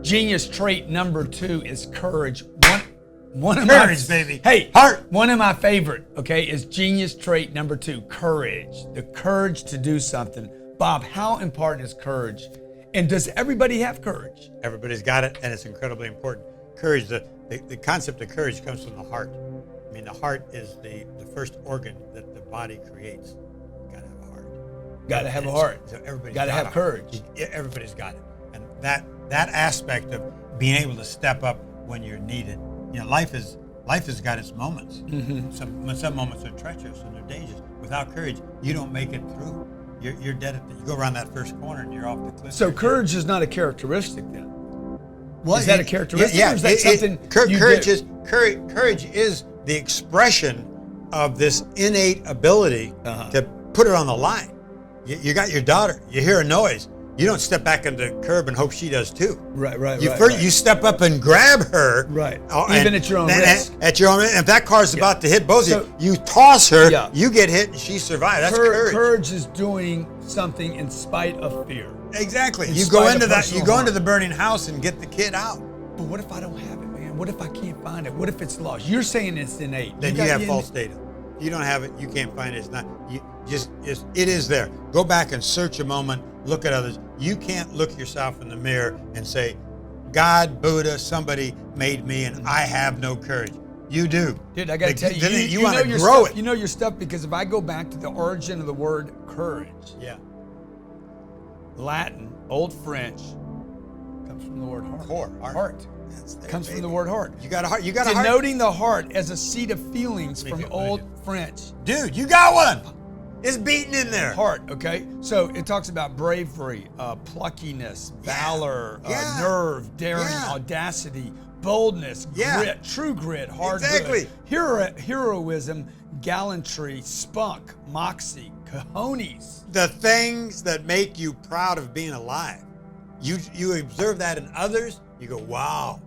Genius trait number 2 is courage. One of Courage, baby. Hey, Heart. One of my favorite, okay, is genius trait number 2, courage. The courage to do something. Bob, how important is courage? And does everybody have courage? Everybody's got it, and it's incredibly important. Courage, the concept of courage comes from the heart. I mean, the heart is the first organ that the body creates. You gotta have a heart. Got to have a heart. So everybody's got to have courage. Everybody's got it. And that aspect of being able to step up when you're needed. You know, life has got its moments. Mm-hmm. Some moments are treacherous and they're dangerous. Without courage, you don't make it through. You're dead at you go around that first corner and you're off the cliff. So courage is not a characteristic then? Well, is that a characteristic? Yeah, or is that something courage is the expression of this innate ability to put it on the line. You got your daughter. You hear a noise. You don't step back on the curb and hope she does too. Right. You step up and grab her. Right. Even at your own risk. At your own risk. If that car's about to hit both of you, you toss her. Yeah. You get hit and she survives. That's courage. Courage is doing something in spite of fear. Exactly. You go into the burning house and get the kid out. But what if I don't have it, man? What if I can't find it? What if it's lost? You're saying it's innate. Then you have false data. You don't have it. You can't find it. It's not. It is there. Go back and search a moment. Look at others. You can't look yourself in the mirror and say, God, Buddha, somebody made me and I have no courage. You do. Dude, I got to tell you, you want know to your grow stuff, it. You know your stuff because if I go back to the origin of the word courage, Latin, Old French, comes from the word heart. Heart. Comes from the word heart. You got a heart. You got a heart. Denoting the heart as a seat of feelings from Old French. Dude, you got one. It's beating in there. Heart, okay? So it talks about bravery, pluckiness, valor, nerve, daring, audacity, boldness, grit, true grit, hard exactly. heroism, gallantry, spunk, moxie, cojones. The things that make you proud of being alive. You observe that in others, you go, wow,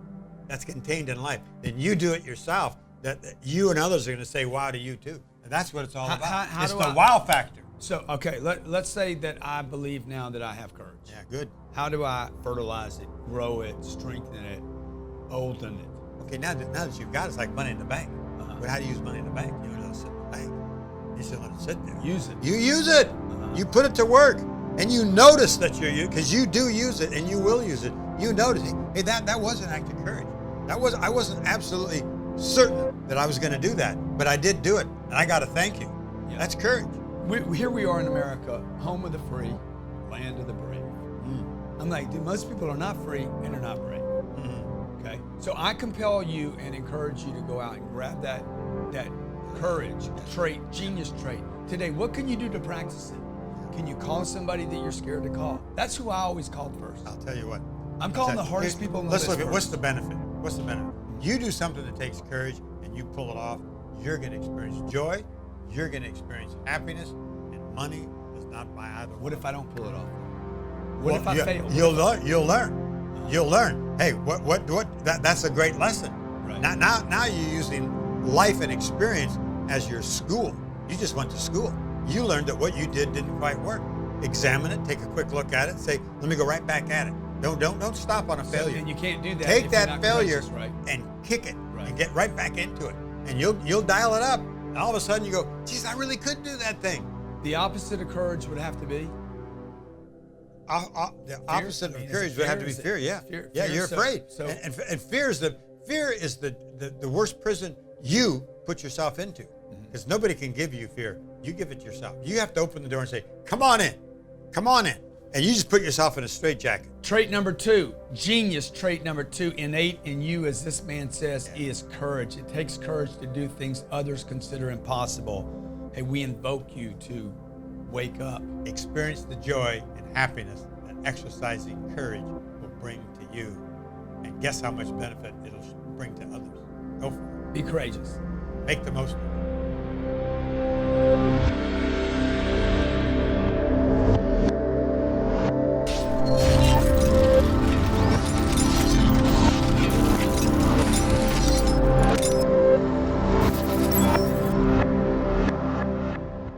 that's contained in life. Then you do it yourself, that you and others are going to say wow to you too. And that's what it's all about. It's the wow factor. So, okay, let's say that I believe now that I have courage. Yeah, good. How do I fertilize it, grow it, strengthen it, olden it? Okay, now that you've got it, it's like money in the bank. But how do you use money in the bank? You don't let it sit in the bank. You just let it sit there. Use it. You use it. You put it to work. And you notice that because you do use it and you will use it. You notice, hey, that was an act of courage. I wasn't absolutely certain that I was going to do that, but I did do it, and I got to thank you. Yeah. That's courage. Here we are in America, home of the free, land of the brave. I'm like, dude, most people are not free and they're not brave. Okay, so I compel you and encourage you to go out and grab that courage trait, genius trait today. What can you do to practice it? Can you call somebody that you're scared to call? That's who I always called first. I'll tell you what. I'm calling the hardest people in the list. Let's look at what's the benefit. What's the benefit? You do something that takes courage and you pull it off, you're going to experience joy, you're going to experience happiness, and money does not buy either. What if I don't pull it off? What if I fail? You'll learn. You'll learn. Hey, that's a great lesson. Right. Now you're using life and experience as your school. You just went to school. You learned that what you did didn't quite work. Examine it, take a quick look at it, say, let me go right back at it. Don't stop on a failure. And you can't do that. Take that failure right? and kick it and get right back into it. And you'll dial it up. And all of a sudden you go, geez, I really could do that thing. The opposite of courage would have to be? The opposite of courage would have to be fear, yeah. Fear, you're afraid. So, and fear is the worst prison you put yourself into. Because nobody can give you fear. You give it yourself. You have to open the door and say, come on in. Come on in. And you just put yourself in a straitjacket. Trait number 2, genius trait number 2, innate in you, as this man says, is courage. It takes courage to do things others consider impossible. Hey, we invoke you to wake up. Experience the joy and happiness that exercising courage will bring to you. And guess how much benefit it'll bring to others. Go for it. Be courageous. Make the most of it.